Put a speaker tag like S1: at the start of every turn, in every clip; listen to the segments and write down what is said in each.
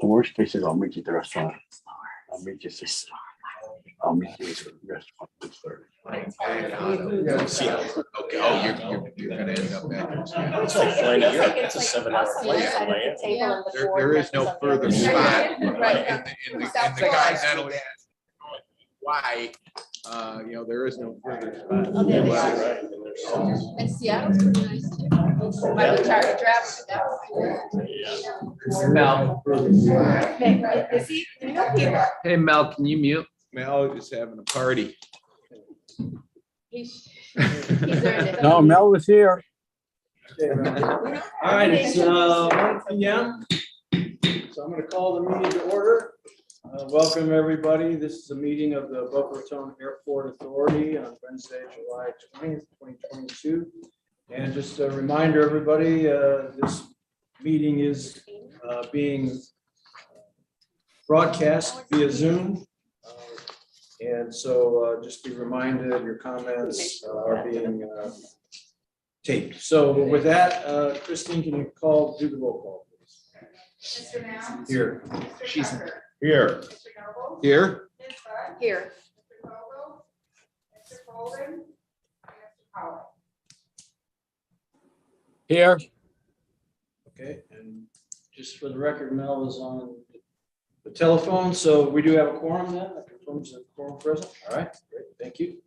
S1: The worst case is I'll meet you at the restaurant. I'll meet you at 6. I'll meet you at the restaurant at 6:30.
S2: See how, okay, oh, you're gonna end up back.
S3: It's like flying to Europe. It's a 7-hour flight from Miami.
S2: There is no further spot in
S4: Right.
S2: the continental. Why, there is no further spot.
S4: Oh, there they are.
S3: Right.
S4: And Seattle's pretty nice too. Might be tired of traveling.
S3: Yeah.
S5: Mel,
S4: Is he? Here.
S5: hey Mel, can you mute?
S2: Mel is having a party.
S4: He's earned it.
S1: No, Mel was here.
S6: All right, it's 1 p.m. So I'm going to call the meeting to order. Welcome, everybody. This is a meeting of the Boca Raton Airport Authority on Wednesday, July 20th, 2022. And just a reminder, everybody, this meeting is being broadcast via Zoom. And so just be reminded your comments are being taped. So with that, Christine, can you do the roll call, please?
S7: Mr. Now.
S6: Here.
S7: Mr. Tucker.
S3: Here.
S7: Mr. Noble.
S2: Here,
S7: Ms. Budd.
S4: Here.
S7: Mr. Vogel. Mr. Colvin. And Mr. Powell.
S1: Here.
S6: Okay, and just for the record, Mel is on the telephone, so we do have a quorum then. That confirms the quorum present. All right, great, thank you.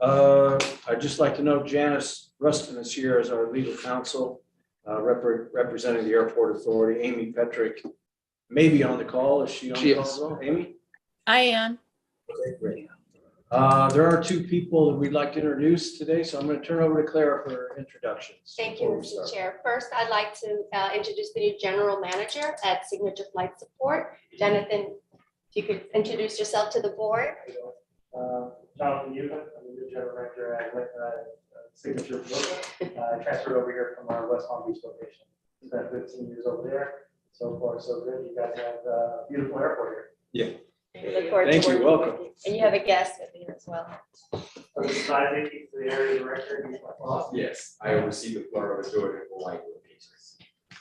S6: I'd just like to note Janice Rustin is here as our legal counsel, representing the Airport Authority. Amy Petrick may be on the call. Is she on the call as well? Amy?
S4: I am.
S6: Okay, great. There are two people that we'd like to introduce today, so I'm going to turn over to Clara for introductions.
S8: Thank you,
S6: before we
S8: Mr.
S6: start.
S8: Chair. First, I'd like to introduce the new general manager at Signature Flight Support. Jonathan, if you could introduce yourself to the board.
S9: Jonathan Newman, I'm the general manager at Signature Boca. I transferred over here from our West Palm Beach location. Spent 15 years over there. So far, so good. You guys have a beautiful airport here.
S8: We look forward
S6: Thank
S8: to
S6: you.
S8: working
S6: Welcome.
S8: with you. And you have a guest with you as well.
S9: This is Isaac, he's the area director. He's my boss.
S5: Yes, I oversee the Florida, Georgia, and Hawaii locations.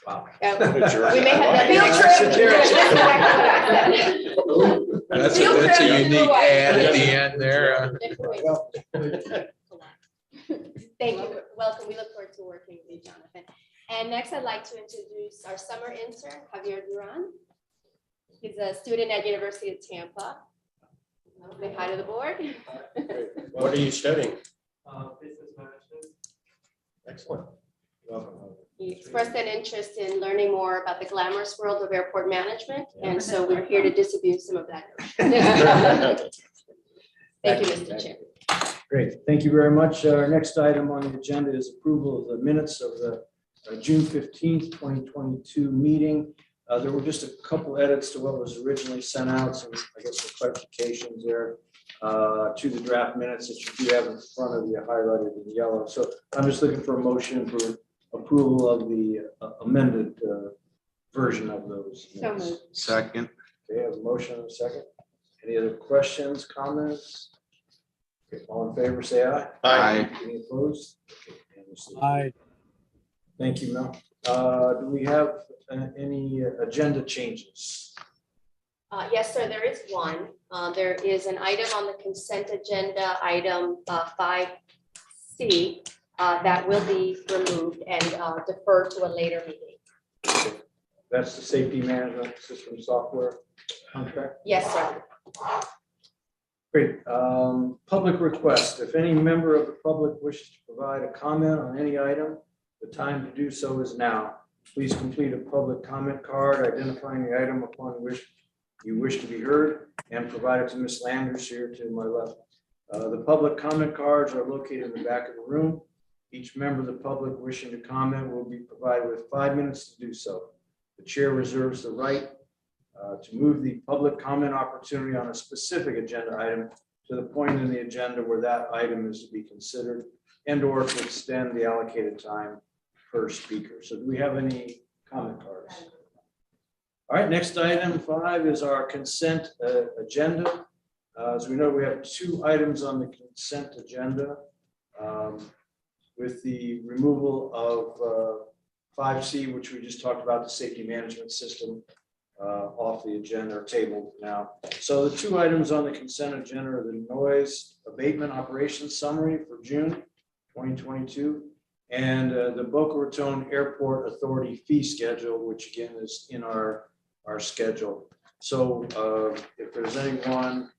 S5: Wow.
S8: We may have that.
S2: that's a unique ad at the end there.
S8: Thank you. Welcome. We look forward to working with you, Jonathan. And next, I'd like to introduce our summer intern, Javier Duran. He's a student at University of Tampa. Say hi to the board.
S3: What are you studying?
S9: Business management.
S3: Excellent. Welcome.
S8: He expressed an interest in learning more about the glamorous world of airport management, and so we're here to disabuse some of that. Thank you, Mr. Chair.
S6: Great, thank you very much. Our next item on the agenda is approval of the minutes of the June 15th, 2022 meeting. There were just a couple edits to what was originally sent out, some, I guess, some clarifications there to the draft minutes that you do have in front of you highlighted in yellow. So I'm just looking for a motion for approval of the amended version of those
S8: So
S6: minutes.
S8: moved.
S2: Second.
S6: Okay, I have a motion and a second. Any other questions, comments? Okay, all in favor, say aye.
S2: Aye.
S6: Any opposed? Okay, unanimously.
S1: Aye.
S6: Thank you, Mel. Do we have any agenda changes?
S8: Yes, sir, there is one. There is an item on the consent agenda, item 5C, that will be removed and deferred to a later meeting.
S6: That's the safety management system software contract.
S8: Yes, sir.
S6: Great. Public request. If any member of the public wishes to provide a comment on any item, the time to do so is now. Please complete a public comment card identifying the item upon which you wish to be heard and provide it to Ms. Landers here to my left. The public comment cards are located in the back of the room. Each member of the public wishing to comment will be provided with 5 minutes to do so. The chair reserves the right to move the public comment opportunity on a specific agenda item to the point in the agenda where that item is to be considered and or to extend the allocated time per speaker. So do we have any comment cards? All right, next item 5 is our consent agenda. As we know, we have 2 items on the consent agenda with the removal of 5C, which we just talked about, the safety management system off the agenda or tabled now. So the two items on the consent agenda are the noise abatement operations summary for June 2022 and the Boca Raton Airport Authority fee schedule, which again is in our schedule. So if there's anyone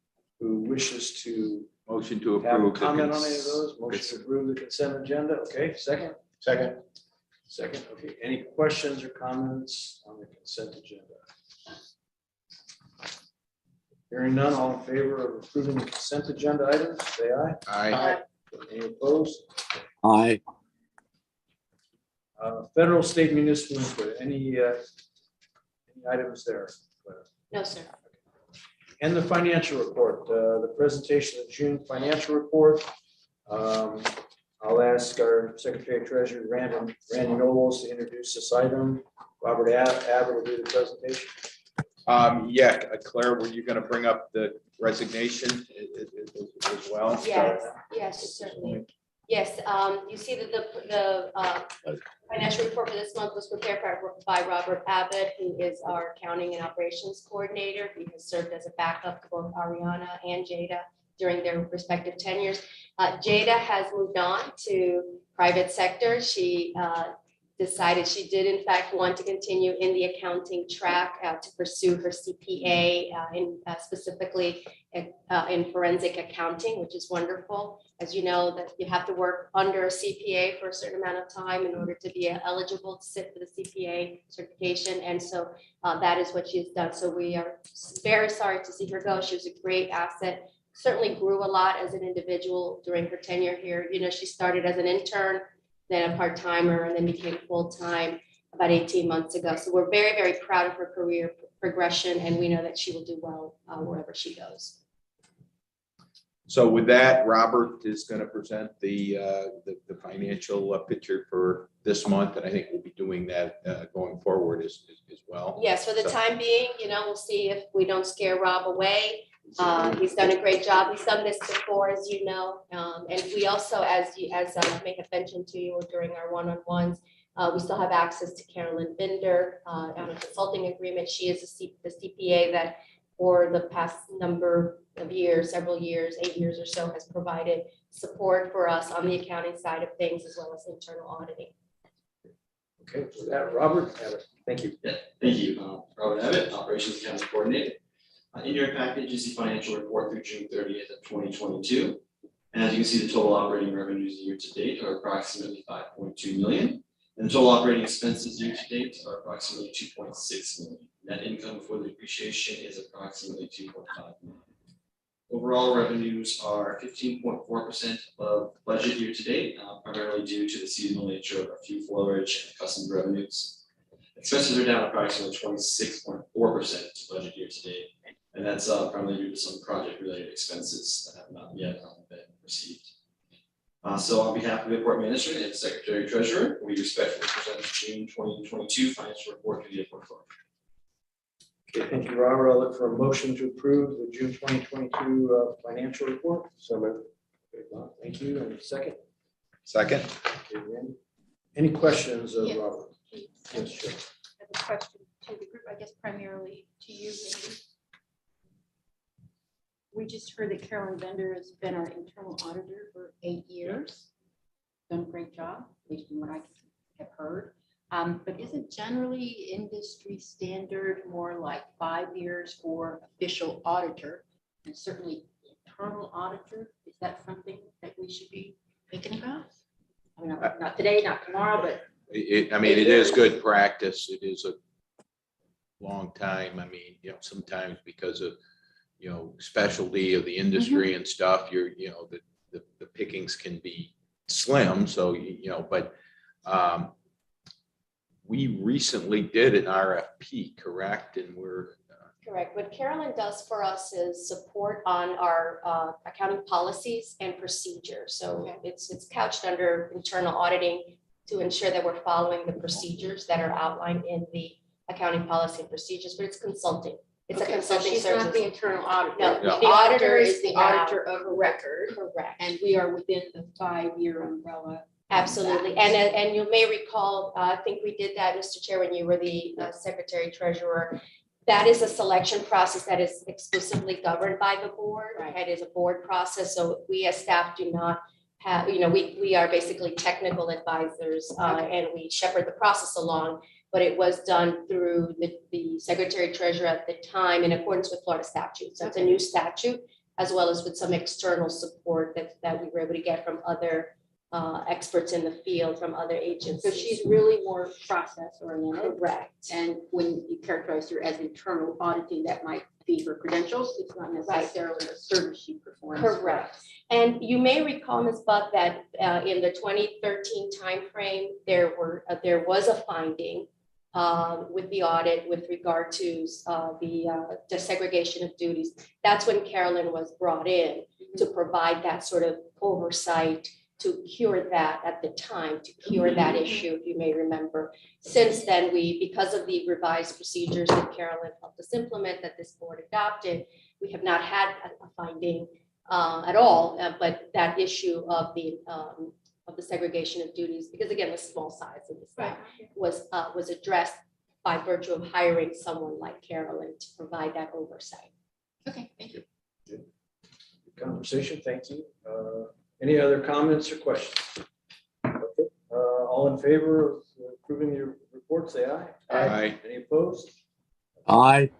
S6: who wishes to
S2: Motion to
S6: have a
S2: approve. the
S6: comment on any of
S2: cons-
S6: those, motion to approve the consent agenda, okay, second?
S1: Second.
S6: Second, okay. Any questions or comments on the consent agenda? Hearing none, all in favor of approving the consent agenda items, say aye.
S2: Aye.
S6: Any opposed?
S1: Aye.
S6: Federal, state, municipal input, any items there?
S8: No, sir.
S6: And the financial report, the presentation of June financial report. I'll ask our Secretary Treasurer, Randy Knowles, to introduce this item. Robert Abbott will do the presentation.
S2: Yeah, Claire, were you going to bring up the resignation as well?
S8: Yes, certainly. Yes, you see that the financial report for this month was prepared by Robert Abbott, who is our accounting and operations coordinator. He has served as a backup to both Ariana and Jada during their respective tenures. Jada has moved on to private sector. She decided she did in fact want to continue in the accounting track to pursue her CPA specifically in forensic accounting, which is wonderful. As you know, that you have to work under a CPA for a certain amount of time in order to be eligible to sit for the CPA certification. And so that is what she's done. So we are very sorry to see her go. She was a great asset, certainly grew a lot as an individual during her tenure here. You know, she started as an intern, then a part-timer, and then became full-time about 18 months ago. So we're very, very proud of her career progression, and we know that she will do well wherever she goes.
S2: So with that, Robert is going to present the financial picture for this month, and I think we'll be doing that going forward as well.
S8: Yes, for the time being, you know, we'll see if we don't scare Rob away. He's done a great job. He's done this before, as you know. And we also, as I may have mentioned to you during our one-on-ones, we still have access to Carolyn Binder on a consulting agreement. She is the CPA that for the past number of years, several years, 8 years or so, has provided support for us on the accounting side of things as well as internal auditing.
S6: Okay, with that, Robert Abbott, thank you.
S10: Yeah, thank you. Robert Abbott, Operations Accounting Coordinator. In your package is the financial report through June 30th of 2022. And as you can see, the total operating revenues year to date are approximately 5.2 million. And the total operating expenses year to date are approximately 2.6 million. Net income before the depreciation is approximately 2.5 million. Overall revenues are 15.4% above budget year to date, primarily due to the seasonal nature of a few flowage and customs revenues. Expenses are down approximately 26.4% to budget year to date. And that's primarily due to some project-related expenses that have not yet been received. So on behalf of the airport management and Secretary Treasurer, we respectfully present the June 2022 financial report to the airport authority.
S6: Okay, thank you, Robert. I'll look for a motion to approve the June 2022 financial report. So moved. Okay, Bob, thank you. And second?
S2: Second.
S6: Okay, Randy. Any questions of
S4: Yes.
S6: Robert? Yes, sure.
S4: I have a question to the group, I guess primarily to you, Randy. We just heard that Carolyn Bender has been our internal auditor for 8 years. Done a great job, at least from what I have heard. But isn't generally industry standard more like 5 years for official auditor and certainly internal auditor? Is that something that we should be thinking about? I mean, not today, not tomorrow, but
S2: It is good practice. It is a long time. I mean, you know, sometimes because of, you know, specialty of the industry and stuff, the pickings can be slim. So, you know, but we recently did an RFP, correct? And we're
S8: Correct. What Carolyn does for us is support on our accounting policies and procedures. So it's couched under internal auditing to ensure that we're following the procedures that are outlined in the accounting policy and procedures, but it's consulting. It's a consulting
S4: she's
S8: service.
S4: not the internal auditor.
S8: No,
S2: No.
S4: The auditor is the
S8: now.
S4: auditor of record,
S8: Correct.
S4: and we are within the 5-year umbrella.
S8: Absolutely. And you may recall, I think we did that, Mr. Chair, when you were the Secretary Treasurer. That is a selection process that is exclusively governed by the board.
S4: Right.
S8: It is a board process, so we as staff do not have, we are basically technical advisors, and we shepherd the process along. But it was done through the secretary treasurer at the time in accordance with Florida statutes. So it's a new statute, as well as with some external support that we were able to get from other experts in the field, from other agencies.
S4: So she's really more process oriented.
S8: Correct.
S4: And when you characterize her as internal auditing, that might be her credentials. It's not necessarily a service she performs.
S8: Correct. And you may recall, Ms. Buck, that in the 2013 timeframe, there was a finding with the audit with regard to the segregation of duties. That's when Carolyn was brought in to provide that sort of oversight to cure that at the time, to cure that issue, if you may remember. Since then, because of the revised procedures that Carolyn helped us implement, that this board adopted, we have not had a finding at all, but that issue of the segregation of duties, because again, the small size of the staff was addressed by virtue of hiring someone like Carolyn to provide that oversight.
S4: Okay, thank you.
S6: Good conversation, thank you. Any other comments or questions? Okay, all in favor of approving your report, say aye.
S2: Aye.
S6: Any opposed?
S1: Aye.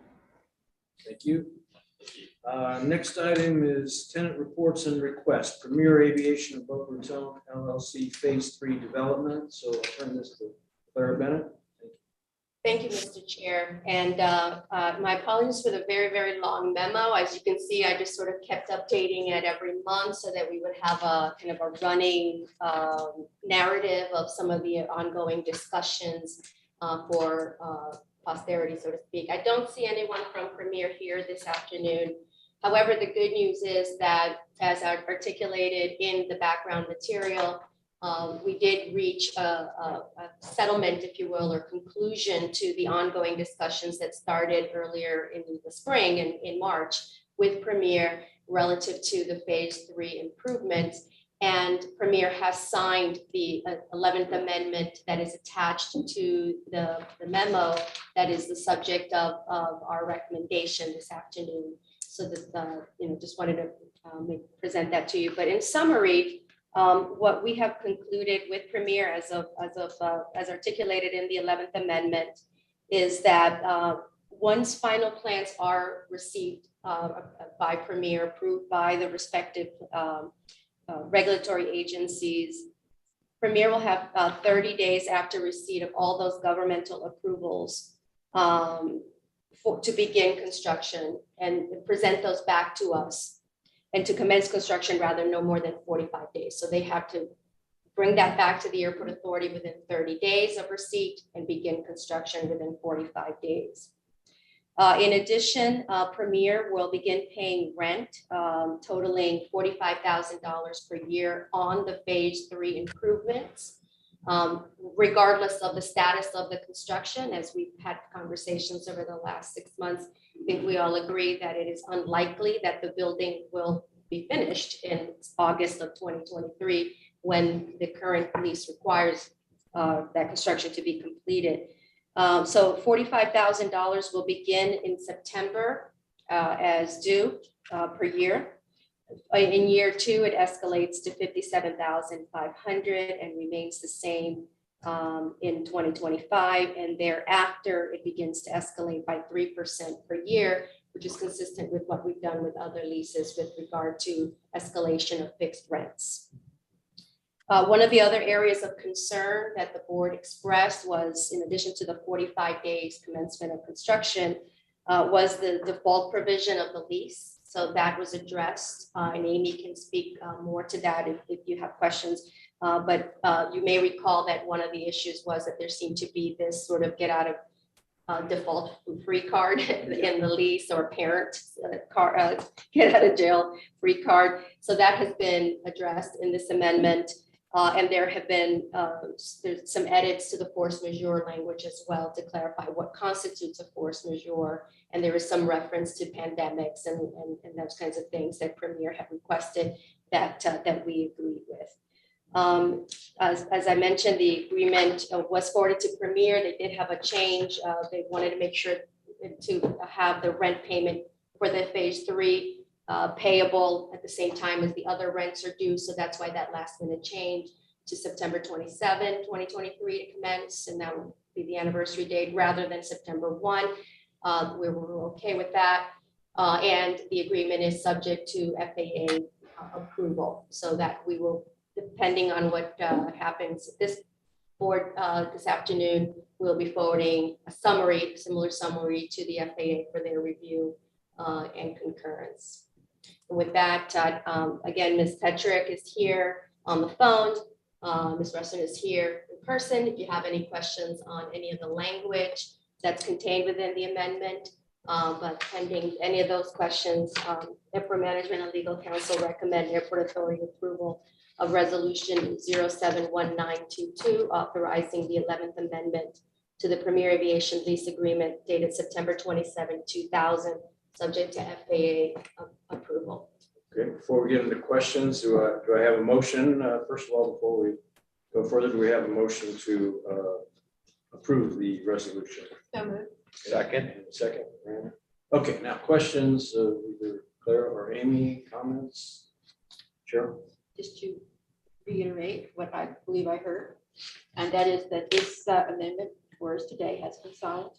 S6: Thank you. Next item is tenant reports and requests. Premier Aviation of Boca Raton LLC Phase 3 development. So I'll turn this to Clara Bennett.
S8: Thank you, Mr. Chair. And my apologies for the very, very long memo. As you can see, I just sort of kept updating it every month so that we would have a kind of a running narrative of some of the ongoing discussions for posterity, so to speak. I don't see anyone from Premier here this afternoon. However, the good news is that, as articulated in the background material, we did reach a settlement, if you will, or conclusion to the ongoing discussions that started earlier in the spring in March with Premier relative to the Phase 3 improvements. And Premier has signed the 11th Amendment that is attached to the memo that is the subject of our recommendation this afternoon. So that, just wanted to present that to you. But in summary, what we have concluded with Premier as articulated in the 11th Amendment is that once final plans are received by Premier, approved by the respective regulatory agencies, Premier will have 30 days after receipt of all those governmental approvals to begin construction and present those back to us, and to commence construction rather no more than 45 days. So they have to bring that back to the Airport Authority within 30 days of receipt and begin construction within 45 days. In addition, Premier will begin paying rent totaling $45,000 per year on the Phase 3 improvements, regardless of the status of the construction. As we've had conversations over the last 6 months, I think we all agree that it is unlikely that the building will be finished in August of 2023 when the current lease requires that construction to be completed. So $45,000 will begin in September as due per year. In year 2, it escalates to $57,500 and remains the same in 2025. And thereafter, it begins to escalate by 3% per year, which is consistent with what we've done with other leases with regard to escalation of fixed rents. One of the other areas of concern that the board expressed was, in addition to the 45 days commencement of construction, was the default provision of the lease. So that was addressed, and Amy can speak more to that if you have questions. But you may recall that one of the issues was that there seemed to be this sort of get out of default free card in the lease, or parent get out of jail free card. So that has been addressed in this amendment. And there have been there's some edits to the force majeure language as well to clarify what constitutes a force majeure. And there is some reference to pandemics and those kinds of things that Premier had requested that we agreed with. As I mentioned, the agreement was forwarded to Premier. They did have a change. They wanted to make sure have the rent payment for the phase 3 payable at the same time as the other rents are due. So that's why that last minute change to September 27, 2023 to commence, and that will be the anniversary date rather than September 1. We were okay with that. And the agreement is subject to FAA approval, so that we will, depending on what happens at this board this afternoon, we'll be forwarding a summary, similar summary to the FAA for their review and concurrence. And with that, again, Ms. Petrick is here on the phone. Ms. Russin is here in person. If you have any questions on any of the language that's contained within the amendment, but pending any of those questions, Airport Management and Legal Counsel recommend Airport Authority approval of Resolution 071922, authorizing the 11th Amendment to the Premier Aviation Lease Agreement dated September 27, 2000, subject to FAA approval.
S6: Okay, before we get into questions, do I have a motion? First of all, before we go further, do we have a motion to approve the resolution?
S4: So moved.
S2: Second.
S6: Second, Brandon. Okay, now questions, either Claire or Amy, comments? Cheryl?
S4: Just to reiterate what I believe I heard, and that is that this amendment, whereas today, has been signed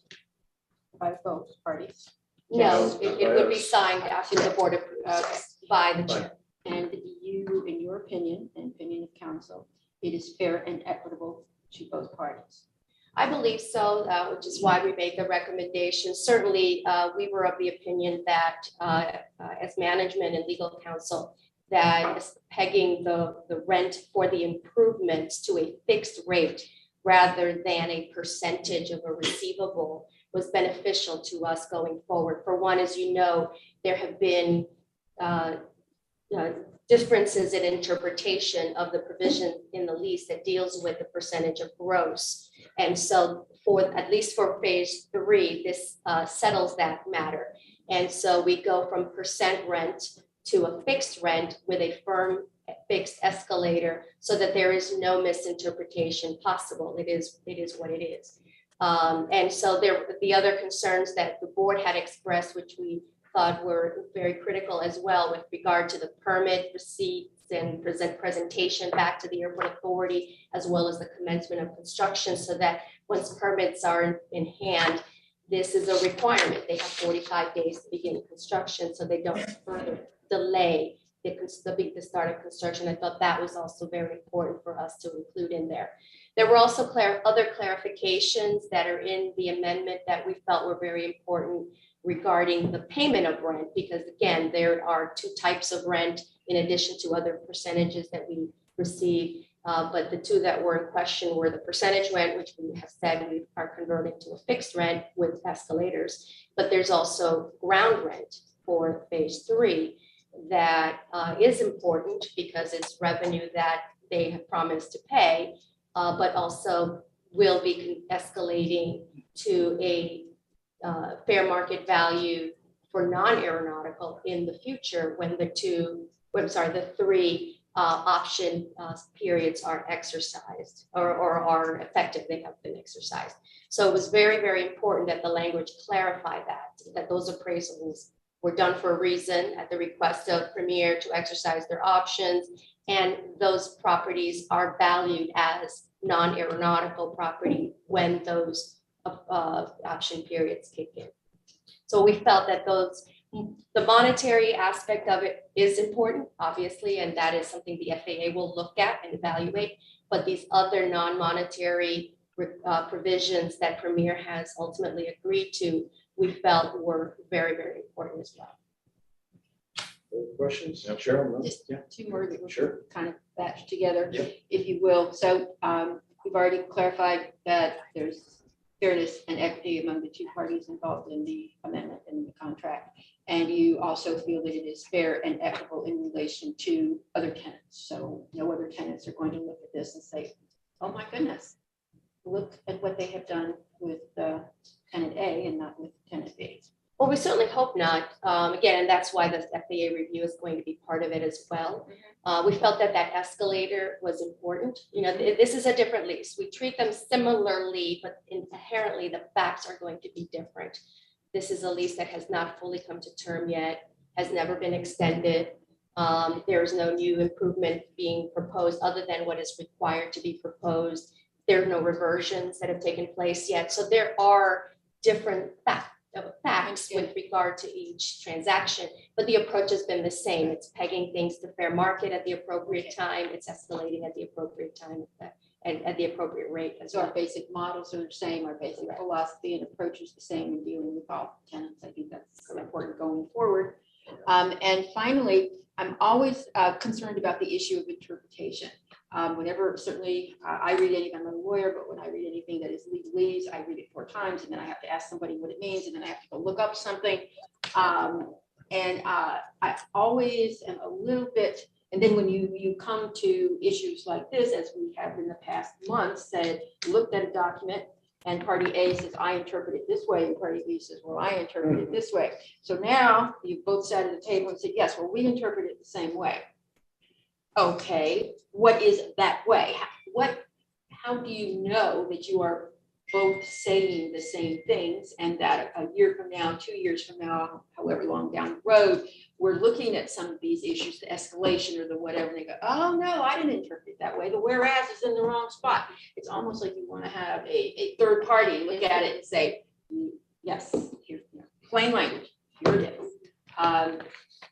S4: by both parties.
S8: No, it would be signed after the board by the chair.
S4: And you, in your opinion, and opinion of council, it is fair and equitable to both parties.
S8: I believe so, which is why we made the recommendation. Certainly, we were of the opinion that as management and legal counsel, that pegging the rent for the improvements to a fixed rate rather than a percentage of a receivable was beneficial to us going forward. For one, as you know, there have been differences in interpretation of the provision in the lease that deals with the percentage of gross. And so at least for phase 3, this settles that matter. And so we go from percent rent to a fixed rent with a firm fixed escalator so that there is no misinterpretation possible. It is what it is. And so the other concerns that the board had expressed, which we thought were very critical as well with regard to the permit receipts and presentation back to the airport authority, as well as the commencement of construction, so that once permits are in hand, this is a requirement. They have 45 days to begin construction, so they don't further delay the start of construction. I thought that was also very important for us to include in there. There were also other clarifications that are in the amendment that we felt were very important regarding the payment of rent, because again, there are 2 types of rent in addition to other percentages that we receive. But the 2 that were in question were the percentage rent, which we have said we are converting to a fixed rent with escalators. But there's also ground rent for phase 3 that is important because it's revenue that they have promised to pay, but also will be escalating to a fair market value for non-aeronautical in the future when the 3 option periods are exercised or are effective. They have been exercised. So it was very, very important that the language clarify that those appraisals were done for a reason at the request of Premier to exercise their options, and those properties are valued as non-aeronautical property when those option periods kick in. So we felt that the monetary aspect of it is important, obviously, and that is something the FAA will look at and evaluate, but these other non-monetary provisions that Premier has ultimately agreed to, we felt were very, very important as well.
S6: Questions? Cheryl? No?
S4: Just 2 more that were
S6: Sure.
S4: kind of batched together,
S6: Yep.
S4: if you will. So we've already clarified that there's fairness and equity among the 2 parties involved in the amendment and the contract. And you also feel that it is fair and equitable in relation to other tenants. So no other tenants are going to look at this and say, oh my goodness, look at what they have done with tenant A and not with tenant B.
S8: Well, we certainly hope not. Again, and that's why the FAA review is going to be part of it as well. We felt that escalator was important. You know, this is a different lease. We treat them similarly, but inherently the facts are going to be different. This is a lease that has not fully come to term yet, has never been extended. There is no new improvement being proposed other than what is required to be proposed. There are no reversions that have taken place yet. So there are different facts with regard to each transaction, but the approach has been the same. It's pegging things to fair market at the appropriate time. It's escalating at the appropriate time and at the appropriate rate as
S4: So our
S8: well.
S4: basic models are the same, our basic philosophy and approach is the same in dealing with all tenants. I think that's so important going forward. And finally, I'm always concerned about the issue of interpretation. Whenever, certainly, I read anything, I'm not a lawyer, but when I read anything that is legalese, I read it 4 times, and then I have to ask somebody what it means, and then I have to go look up something. I always am a little bit, and then when you come to issues like this, as we have in the past months, said, looked at a document, and party A says, I interpret it this way, and party B says, well, I interpret it this way. So now you both sat at the table and said, yes, well, we interpret it the same way. Okay, what is that way? How do you know that you are both saying the same things and that a year from now, 2 years from now, however long down the road, we're looking at some of these issues, the escalation or the whatever, and they go, oh no, I didn't interpret it that way. The whereas is in the wrong spot. It's almost like you want to have a third party look at it and say, yes, here, plain language, here it is.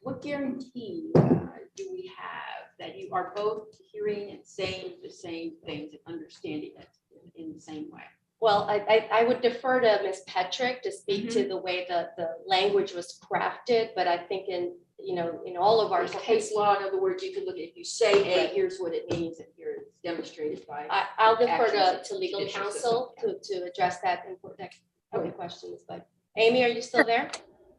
S4: What guarantee do we have that you are both hearing and saying the same things and understanding it in the same way?
S8: Well, I would defer to Ms. Petrick to speak to the way the language was crafted, but I think in all of our
S4: There's a
S8: case
S4: case law, in other words, you can look at, if you say A, here's what it means, and here it's demonstrated by.
S8: I'll defer
S4: actions
S8: to
S4: and
S8: legal
S4: issues.
S8: counsel to address that important questions, but Amy, are you still there?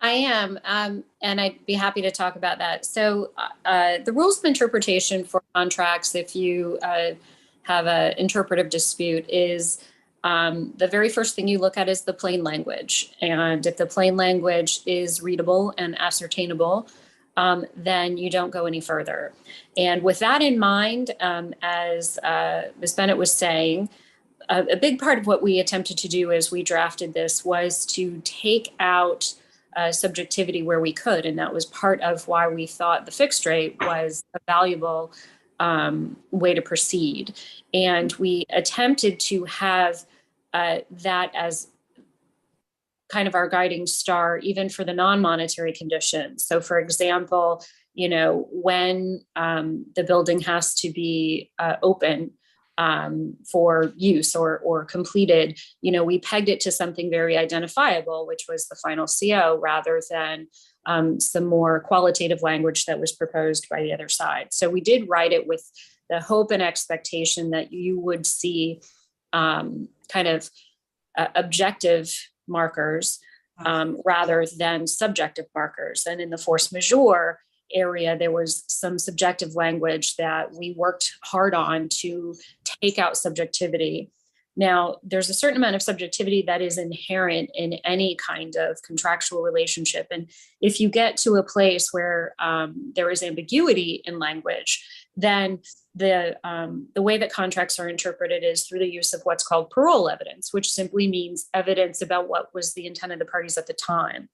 S11: I am, and I'd be happy to talk about that. So the rules of interpretation for contracts, if you have an interpretive dispute, is the very first thing you look at is the plain language. And if the plain language is readable and ascertainable, then you don't go any further. And with that in mind, as Ms. Bennett was saying, a big part of what we attempted to do as we drafted this was to take out subjectivity where we could. And that was part of why we thought the fixed rate was a valuable way to proceed. And we attempted to have that as kind of our guiding star, even for the non-monetary conditions. So for example, when the building has to be open for use or completed, we pegged it to something very identifiable, which was the final CO, rather than some more qualitative language that was proposed by the other side. So we did write it with the hope and expectation that you would see kind of objective markers rather than subjective markers. And in the force majeure area, there was some subjective language that we worked hard on to take out subjectivity. Now, there's a certain amount of subjectivity that is inherent in any kind of contractual relationship. And if you get to a place where there is ambiguity in language, then the way that contracts are interpreted is through the use of what's called parole evidence, which simply means evidence about what was the intent of the parties at the time.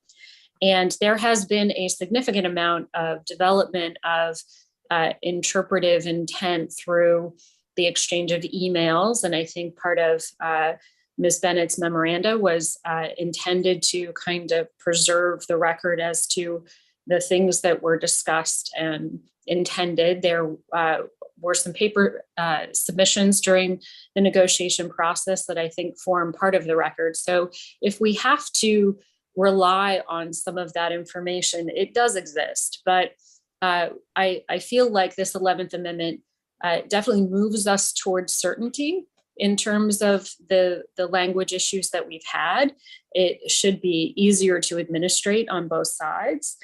S11: And there has been a significant amount of development of interpretive intent through the exchange of emails. And I think part of Ms. Bennett's memoranda was intended to kind of preserve the record as to the things that were discussed and intended. There were some paper submissions during the negotiation process that I think form part of the record. So if we have to rely on some of that information, it does exist. But I feel like this 11th Amendment definitely moves us towards certainty in terms of the language issues that we've had. It should be easier to administrate on both sides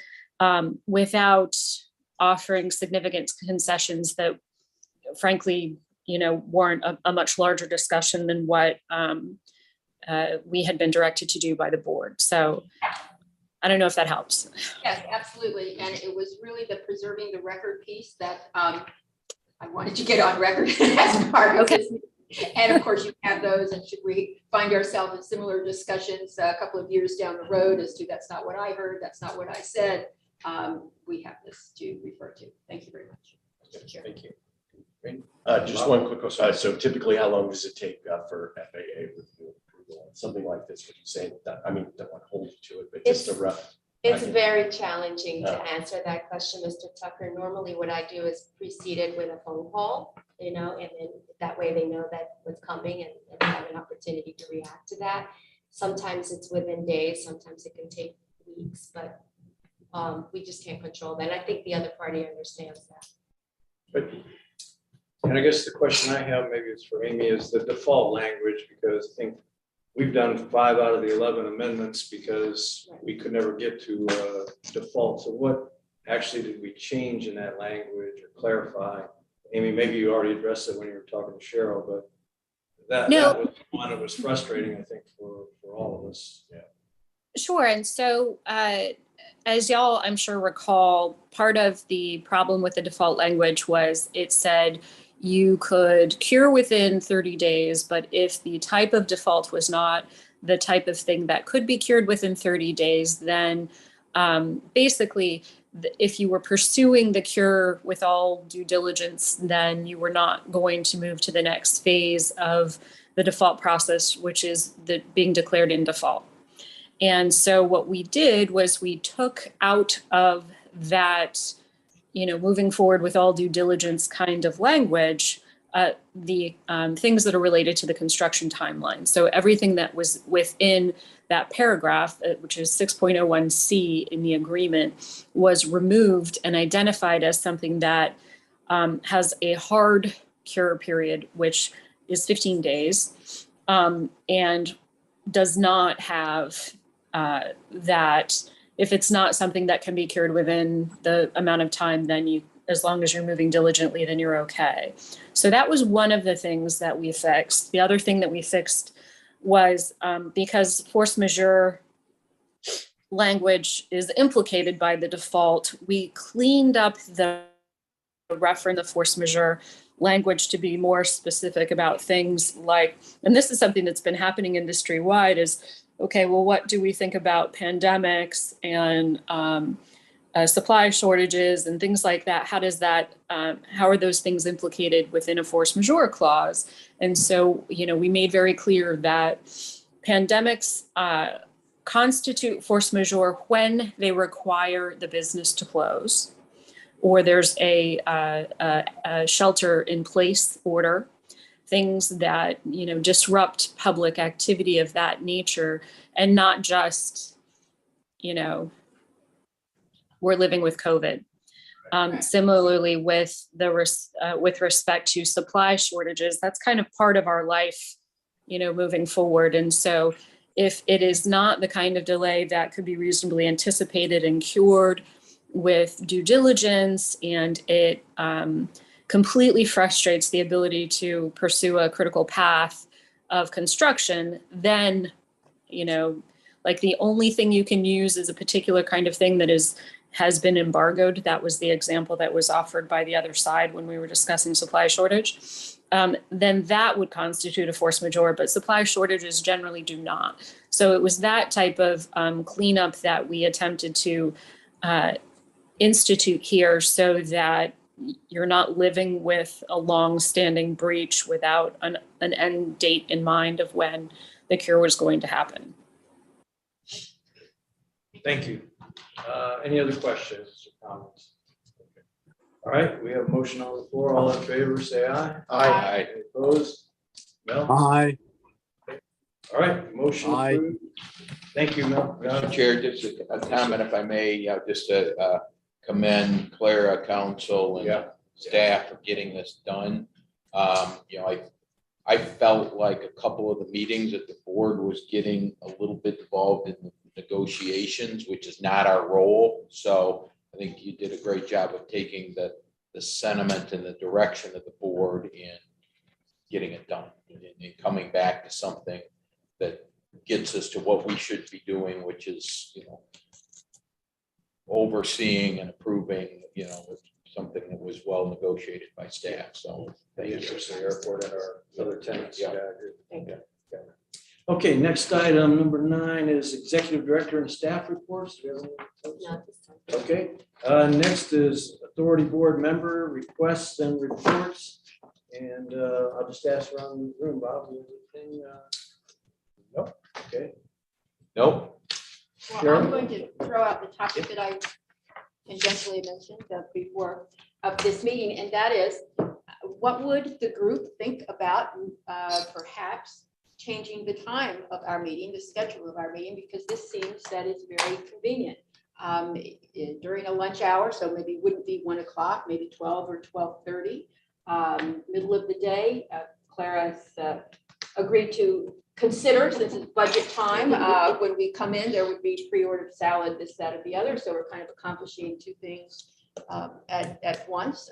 S11: without offering significant concessions that frankly, warrant a much larger discussion than what we had been directed to do by the board. So I don't know if that helps.
S4: Yes, absolutely. And it was really the preserving the record piece that I wanted to get on record as part of this And of course, you have those, and should we find ourselves in similar discussions a couple of years down the road as to that's not what I heard, that's not what I said, we have this to refer to. Thank you very much.
S3: Thank you. Just one quick question. So typically, how long does it take for FAA review approval on something like this? Would you say that, I mean, don't want to hold you to it, but just a rough.
S8: It's
S3: idea.
S8: very challenging to answer that question, Mr. Tucker. Normally, what I do is precede it with a phone call, and then that way they know that what's coming and have an opportunity to react to that. Sometimes it's within days, sometimes it can take weeks, but we just can't control that. And I think the other party understands that.
S6: But, and I guess the question I have, maybe it's for Amy, is the default language, because I think we've done 5 out of the 11 amendments because we could never get to default. So what actually did we change in that language or clarify? Amy, maybe you already addressed it when you were talking to Cheryl, but that was one that was frustrating, I think, for all of us. Yeah.
S11: Sure. And so as y'all, I'm sure, recall, part of the problem with the default language was it said you could cure within 30 days, but if the type of default was not the type of thing that could be cured within 30 days, then basically, if you were pursuing the cure with all due diligence, then you were not going to move to the next phase of the default process, which is being declared in default. And so what we did was we took out of that, moving forward with all due diligence kind of language, the things that are related to the construction timeline. So everything that was within that paragraph, which is 6.01C in the agreement, was removed and identified as something that has a hard cure period, which is 15 days, and does not have that if it's not something that can be cured within the amount of time, then as long as you're moving diligently, then you're okay. So that was one of the things that we fixed. The other thing that we fixed was because force majeure language is implicated by the default, we cleaned up the reference of force majeure language to be more specific about things like, and this is something that's been happening industry-wide, is, okay, well, what do we think about pandemics and supply shortages and things like that? How does that, how are those things implicated within a force majeure clause? And so, we made very clear that pandemics constitute force majeure when they require the business to close, or there's a shelter in place order, things that, disrupt public activity of that nature, and not just, we're living with COVID. Similarly, with with respect to supply shortages, that's kind of part of our life, moving forward. And so if it is not the kind of delay that could be reasonably anticipated and cured with due diligence, and it completely frustrates the ability to pursue a critical path of construction, then, like the only thing you can use is a particular kind of thing that has been embargoed. That was the example that was offered by the other side when we were discussing supply shortage. Then that would constitute a force majeure, but supply shortages generally do not. So it was that type of cleanup that we attempted to institute here, so that you're not living with a long-standing breach without an end date in mind of when the cure was going to happen.
S6: Thank you. Any other questions or comments? Okay. All right, we have a motion on the floor. All in favor, say aye.
S2: Aye.
S6: Any opposed? Mel?
S1: Aye.
S6: All right, motion
S1: Aye.
S6: approved. Thank you, Mel.
S2: Mr. Chair, just a comment, if I may, just to commend Clara, council, and
S6: Yeah.
S2: staff for getting this done. I felt like a couple of the meetings that the board was getting a little bit involved in the negotiations, which is not our role. So I think you did a great job of taking the sentiment and the direction of the board and getting it done and coming back to something that gets us to what we should be doing, which is, overseeing and approving, something that was well negotiated by staff, so.
S6: The interest of the airport and our other tenants.
S2: Yeah.
S6: I agree.
S8: Thank you.
S6: Okay, next item, number 9 is executive director and staff reports. Do you have any?
S8: Not this time.
S6: Okay, next is authority board member requests and reports. And I'll just ask around the room, Bob, do you have anything? Nope, okay.
S2: Nope.
S4: Well,
S6: Sure.
S4: I'm going to throw out the topic that I tangentially mentioned before of this meeting, and that is, what would the group think about perhaps changing the time of our meeting, the schedule of our meeting, because this seems that it's very convenient. During a lunch hour, so maybe it wouldn't be 1 o'clock, maybe 12 or 12:30. Middle of the day, Clara's agreed to consider, since it's budget time, when we come in, there would be pre-ordered salad, this, that, or the other. So we're kind of accomplishing 2 things at once.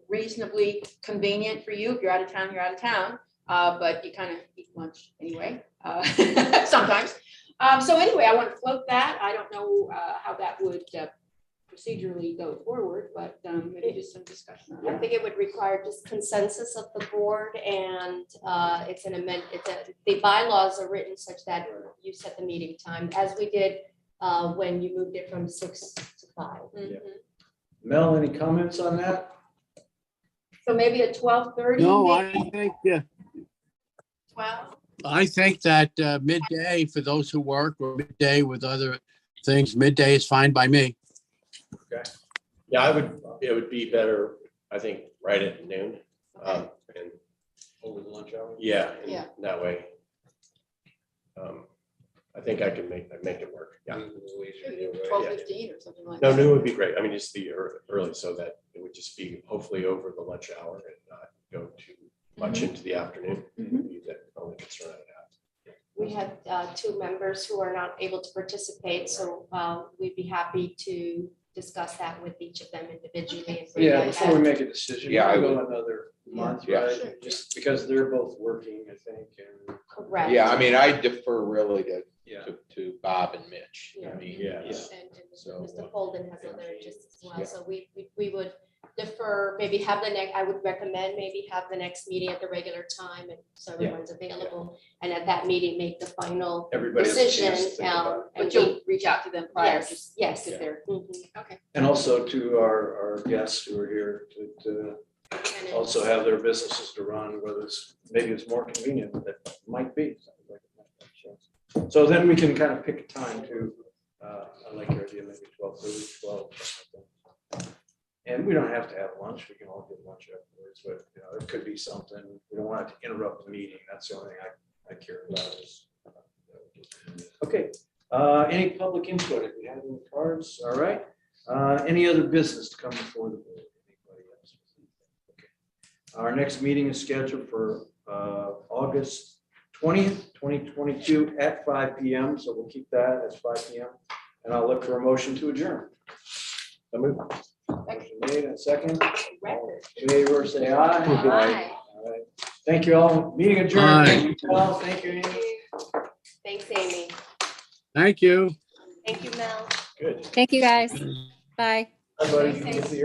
S4: Reasonably convenient for you. If you're out of town, you're out of town, but you kind of eat lunch anyway, sometimes. So anyway, I want to float that. I don't know how that would procedurally go forward, but maybe just some discussion on
S8: I
S4: that.
S8: think it would require just consensus of the board, and it's an amendment, the bylaws are written such that you set the meeting time, as we did when you moved it from 6 to 5.
S4: Mhm.
S6: Mel, any comments on that?
S4: So maybe at 12:30.
S1: No,
S4: maybe?
S1: I
S4: 12.
S1: think that midday for those who work, or midday with other things, midday is fine by me.
S3: Yeah, it would be better, I think, right at noon. And
S6: Over the lunch hour?
S3: yeah,
S4: Yeah.
S3: and that way. I think I can make it work. Yeah.
S4: 12:15 or something like
S3: No,
S4: that.
S3: noon would be great. I mean, just the early so that it would just be hopefully over the lunch hour and not go too much into the afternoon.
S4: Mhm.
S3: Be the only concern I have.
S8: We have 2 members who are not able to participate, so we'd be happy to discuss that with each of them individually. and bring
S6: Yeah,
S8: that
S6: before we
S8: back.
S6: make a decision,
S2: Yeah, I
S6: we'll go another month,
S2: Yeah.
S6: right?
S4: Sure.
S6: Just because they're both working, I think, and
S8: Correct.
S2: Yeah, I mean, I defer really
S6: yeah.
S2: to Bob and Mitch.
S8: Yeah.
S2: I mean,
S3: Yeah.
S8: And
S2: So,
S8: Mr. Holden has other interests as well,
S2: Yeah.
S8: so we would defer, maybe have the next, I would recommend maybe have the next meeting at the regular time, and so
S3: Yeah.
S8: everyone's available, and at that meeting, make the final
S3: Everybody has a chance to
S8: decision.
S3: think about it.
S8: And
S4: But you'll reach out to them prior,
S8: Yes,
S4: just
S8: yes.
S4: if they're,
S8: Mhm.
S4: okay.
S6: And also to our guests who are here to
S8: And it's-
S6: also have their businesses to run, whether maybe it's more convenient, that might be. So then we can kind of pick a time to, I like your idea, maybe 12:30, 12. something like that. And we don't have to have lunch, we can all get lunch afterwards, but you know, it could be something, we don't want it to interrupt the meeting, that's the only thing I care about is. Okay, any public input, if you have any cards, all right? Any other business to come before the board? Anybody else? Okay. Our next meeting is scheduled for August 20th, 2022 at 5 p.m. So we'll keep that as 5 p.m. And I'll look for a motion to adjourn. So move. Motion made and second. All in favor, say aye.
S8: Aye.
S6: All right. Thank you all. Meeting adjourned.
S1: Aye.
S6: Thank you, Paul. Thank you, Amy.
S8: Thanks, Amy.
S1: Thank you.
S8: Thank you, Mel.
S3: Good.
S11: Thank you, guys. Bye.
S6: Everybody, you can get the